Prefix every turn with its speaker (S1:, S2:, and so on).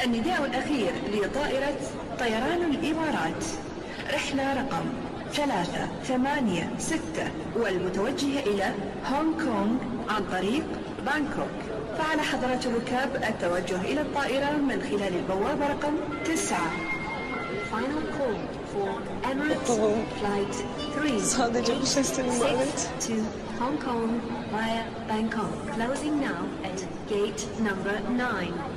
S1: النداء الأخير لطائرة طيران الإمارات، رحلة رقم 386 والمتوجهة إلى هونغ كونغ عن طريق بانكوك. فعلى حضرة الركاب التوجه إلى الطائرة من خلال البوابة رقم 9. Final call for Emirates Flight 386 to Hong Kong via Bangkok. Closing now at gate number 9.